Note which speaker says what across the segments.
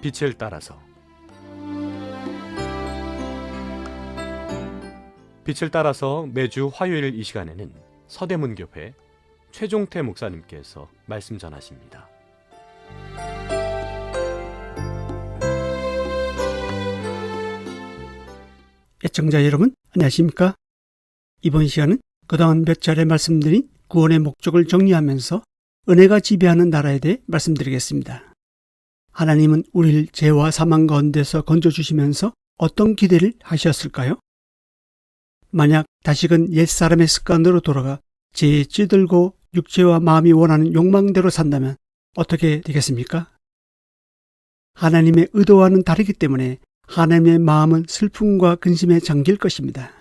Speaker 1: 빛을 따라서. 빛을 따라서 매주 화요일 이 시간에는 서대문교회 최종태 목사님께서 말씀 전하십니다.
Speaker 2: 애청자 여러분, 안녕하십니까? 이번 시간은 그동안 몇 차례 말씀드린 구원의 목적을 정리하면서 은혜가 지배하는 나라에 대해 말씀드리겠습니다. 하나님은 우리를 죄와 사망 가운데서 건져주시면서 어떤 기대를 하셨을까요? 만약 다시금 옛사람의 습관으로 돌아가 죄에 찌들고 육체와 마음이 원하는 욕망대로 산다면 어떻게 되겠습니까? 하나님의 의도와는 다르기 때문에 하나님의 마음은 슬픔과 근심에 잠길 것입니다.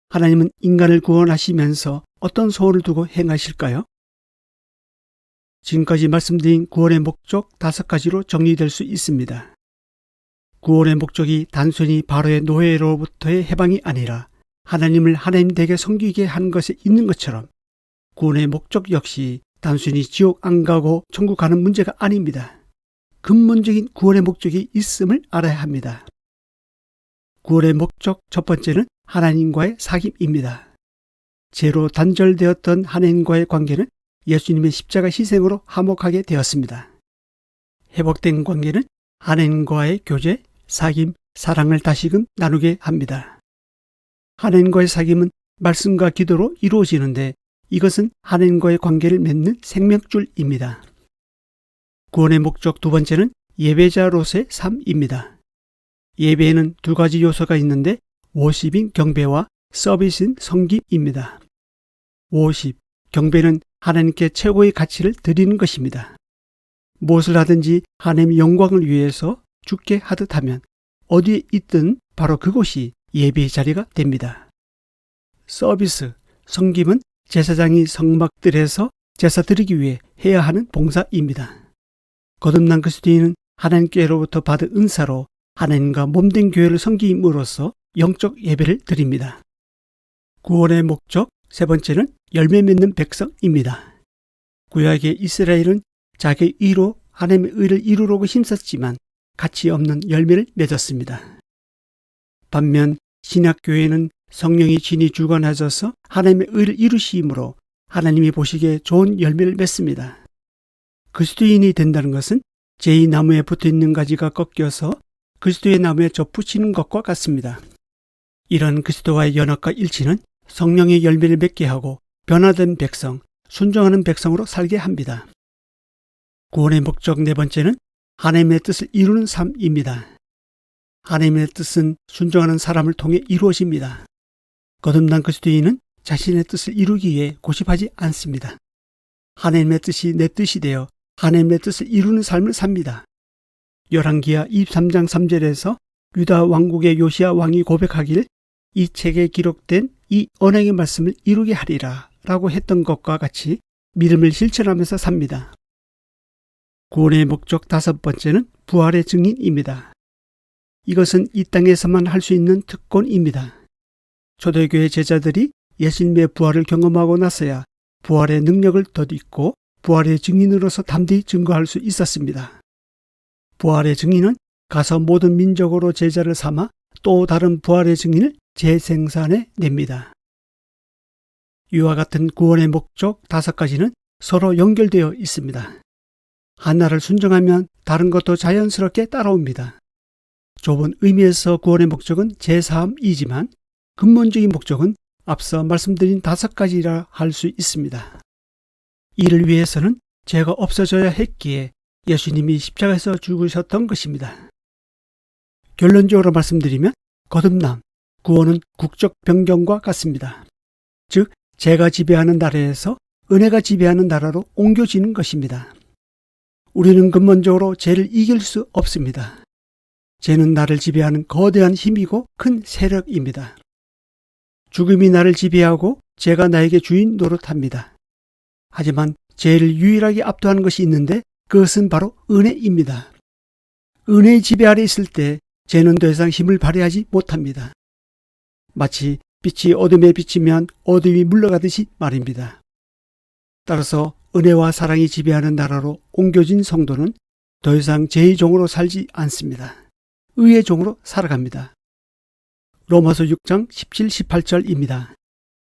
Speaker 2: 하나님은 인간을 구원하시면서 어떤 소원을 두고 행하실까요? 지금까지 말씀드린 구원의 목적 5가지로 정리될 수 있습니다. 구원의 목적이 단순히 바로의 노예로부터의 해방이 아니라 하나님을 하나님 되게 섬기게 한 것에 있는 것처럼 구원의 목적 역시 단순히 지옥 안 가고 천국 가는 문제가 아닙니다. 근본적인 구원의 목적이 있음을 알아야 합니다. 구원의 목적 첫 번째는 하나님과의 사귐입니다. 죄로 단절되었던 하나님과의 관계는 예수님의 십자가 희생으로 화목하게 되었습니다. 회복된 관계는 하나님과의 교제, 사귐, 사랑을 다시금 나누게 합니다. 하나님과의 사귐은 말씀과 기도로 이루어지는데 이것은 하나님과의 관계를 맺는 생명줄입니다. 구원의 목적 두 번째는 예배자로서의 삶입니다. 예배에는 2가지 요소가 있는데 워십인 경배와 서비스인 섬김입니다. 워십, 경배는 하나님께 최고의 가치를 드리는 것입니다. 무엇을 하든지 하나님의 영광을 위해서 죽게 하듯 하면 어디에 있든 바로 그곳이 예배의 자리가 됩니다. 서비스, 섬김은 제사장이 성막들에서 제사 드리기 위해 해야 하는 봉사입니다. 거듭난 그리스도인은 하나님께로부터 받은 은사로 하나님과 몸된 교회를 섬김으로써 영적 예배를 드립니다. 구원의 목적 세 번째는 열매 맺는 백성입니다. 구약의 이스라엘은 자기의 의로 하나님의 의를 이루려고 힘썼지만 가치 없는 열매를 맺었습니다. 반면 신약교회는 성령이 진히 주관하셔서 하나님의 의를 이루심으로 하나님이 보시기에 좋은 열매를 맺습니다. 그리스도인이 된다는 것은 제2 나무에 붙어있는 가지가 꺾여서 그리스도의 나무에 접붙이는 것과 같습니다. 이런 그리스도와의 연합과 일치는 성령의 열매를 맺게 하고 변화된 백성, 순종하는 백성으로 살게 합니다. 구원의 목적 네 번째는 하나님의 뜻을 이루는 삶입니다. 하나님의 뜻은 순종하는 사람을 통해 이루어집니다. 거듭난 그리스도인은 자신의 뜻을 이루기 위해 고집하지 않습니다. 하나님의 뜻이 내 뜻이 되어 하나님의 뜻을 이루는 삶을 삽니다. 열왕기하 23장 3절에서 유다 왕국의 요시야 왕이 고백하길 이 책에 기록된 이 언행의 말씀을 이루게 하리라 라고 했던 것과 같이 믿음을 실천하면서 삽니다. 구원의 목적 5번째는 부활의 증인입니다. 이것은 이 땅에서만 할 수 있는 특권입니다. 초대교회 제자들이 예수님의 부활을 경험하고 나서야 부활의 능력을 덧입고 부활의 증인으로서 담대히 증거할 수 있었습니다. 부활의 증인은 가서 모든 민족으로 제자를 삼아 또 다른 부활의 증인을 재생산해 냅니다. 이와 같은 구원의 목적 5가지는 서로 연결되어 있습니다. 하나를 순종하면 다른 것도 자연스럽게 따라옵니다. 좁은 의미에서 구원의 목적은 제사함이지만 근본적인 목적은 앞서 말씀드린 5가지라 할 수 있습니다. 이를 위해서는 죄가 없어져야 했기에 예수님이 십자가에서 죽으셨던 것입니다. 결론적으로 말씀드리면 거듭남, 구원은 국적 변경과 같습니다. 즉, 죄가 지배하는 나라에서 은혜가 지배하는 나라로 옮겨지는 것입니다. 우리는 근본적으로 죄를 이길 수 없습니다. 죄는 나를 지배하는 거대한 힘이고 큰 세력입니다. 죽음이 나를 지배하고 죄가 나에게 주인 노릇합니다. 하지만 죄를 유일하게 압도하는 것이 있는데 그것은 바로 은혜입니다. 은혜의 지배 아래 있을 때 죄는 더 이상 힘을 발휘하지 못합니다. 마치 빛이 어둠에 비치면 어둠이 물러가듯이 말입니다. 따라서 은혜와 사랑이 지배하는 나라로 옮겨진 성도는 더 이상 죄의 종으로 살지 않습니다. 의의 종으로 살아갑니다. 로마서 6장 17, 18절입니다.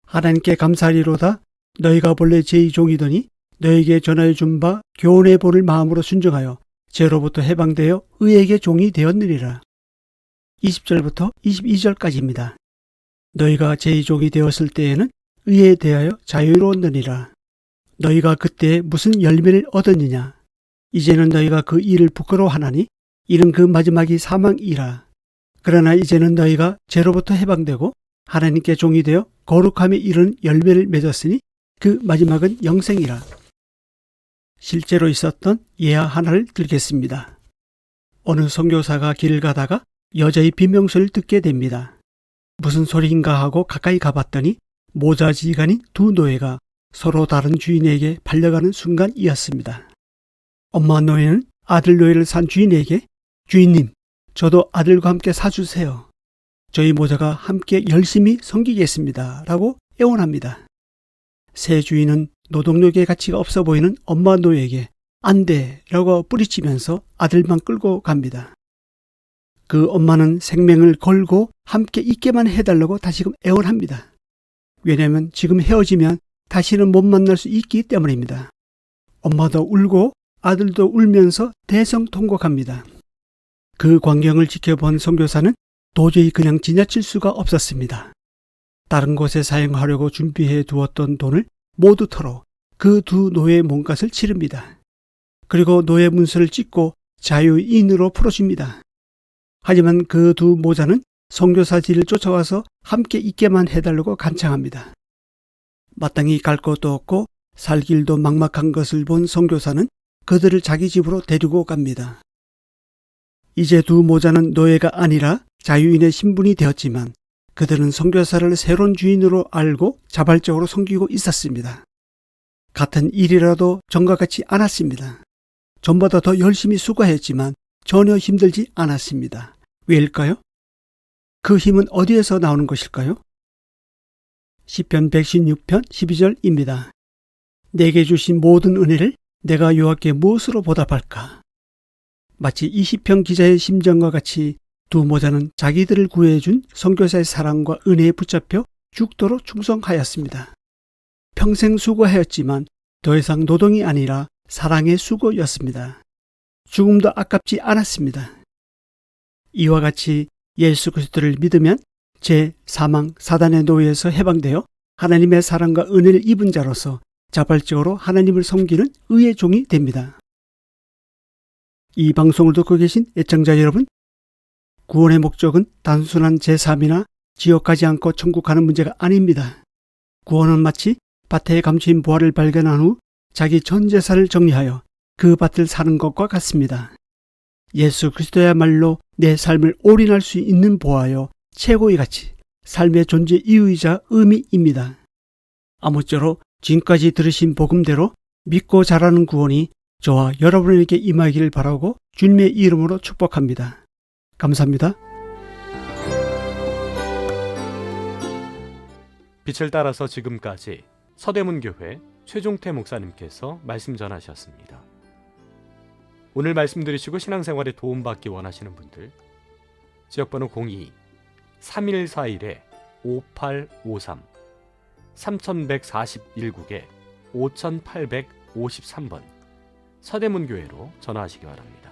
Speaker 2: 하나님께 감사하리로다. 너희가 본래 죄의 종이더니 너희에게 전하여 준 바 교훈의 본을 마음으로 순종하여 죄로부터 해방되어 의에게 종이 되었느니라. 20절부터 22절까지입니다. 너희가 죄의 종이 되었을 때에는 의에 대하여 자유로웠느니라. 너희가 그때 무슨 열매를 얻었느냐? 이제는 너희가 그 일을 부끄러워하나니 이는 그 마지막이 사망이라. 그러나 이제는 너희가 죄로부터 해방되고 하나님께 종이 되어 거룩함에 이르는 열매를 맺었으니 그 마지막은 영생이라. 실제로 있었던 예화 하나를 들겠습니다. 어느 선교사가 길을 가다가 여자의 비명소리를 듣게 됩니다. 무슨 소리인가 하고 가까이 가봤더니 모자지간인 두 노예가 서로 다른 주인에게 팔려가는 순간이었습니다. 엄마 노예는 아들 노예를 산 주인에게 주인님, 저도 아들과 함께 사주세요. 저희 모자가 함께 열심히 섬기겠습니다. 라고 애원합니다. 새 주인은 노동력의 가치가 없어 보이는 엄마 노예에게 안 돼! 라고 뿌리치면서 아들만 끌고 갑니다. 그 엄마는 생명을 걸고 함께 있게만 해달라고 다시금 애원합니다. 왜냐하면 지금 헤어지면 다시는 못 만날 수 있기 때문입니다. 엄마도 울고 아들도 울면서 대성통곡합니다. 그 광경을 지켜본 선교사는 도저히 그냥 지나칠 수가 없었습니다. 다른 곳에 사용하려고 준비해 두었던 돈을 모두 털어 그 두 노예의 몸값을 치릅니다. 그리고 노예 문서를 찍고 자유인으로 풀어줍니다. 하지만 그 두 모자는 선교사 뒤를 쫓아와서 함께 있게만 해달라고 간청합니다. 마땅히 갈 곳도 없고 살 길도 막막한 것을 본 선교사는 그들을 자기 집으로 데리고 갑니다. 이제 두 모자는 노예가 아니라 자유인의 신분이 되었지만 그들은 선교사를 새로운 주인으로 알고 자발적으로 섬기고 있었습니다. 같은 일이라도 전과 같지 않았습니다. 전보다 더 열심히 수고했지만 전혀 힘들지 않았습니다. 왜일까요? 그 힘은 어디에서 나오는 것일까요? 시편 116편 12절입니다. 내게 주신 모든 은혜를 내가 여호와께 무엇으로 보답할까? 마치 이 시편 기자의 심정과 같이 두 모자는 자기들을 구해준 선교사의 사랑과 은혜에 붙잡혀 죽도록 충성하였습니다. 평생 수고하였지만 더 이상 노동이 아니라 사랑의 수고였습니다. 죽음도 아깝지 않았습니다. 이와 같이 예수 그리스도를 믿으면 죄, 사망, 사단의 노예에서 해방되어 하나님의 사랑과 은혜를 입은 자로서 자발적으로 하나님을 섬기는 의의 종이 됩니다. 이 방송을 듣고 계신 애청자 여러분, 구원의 목적은 단순한 제3이나 지옥 가지 않고 천국 가는 문제가 아닙니다. 구원은 마치 밭에 감추인 보화를 발견한 후 자기 전 재산을 정리하여 그 밭을 사는 것과 같습니다. 예수 그리스도야말로 내 삶을 올인할 수 있는 보화요 최고의 가치, 삶의 존재 이유이자 의미입니다. 아무쪼록 지금까지 들으신 복음대로 믿고 자라는 구원이 저와 여러분에게 임하기를 바라고 주님의 이름으로 축복합니다. 감사합니다.
Speaker 1: 빛을 따라서 지금까지 서대문교회 최종태 목사님께서 말씀 전하셨습니다. 오늘 말씀 들으시고 신앙생활에 도움받기 원하시는 분들 지역번호 02-3141-5853 3141국에 5853번 서대문교회로 전화하시기 바랍니다.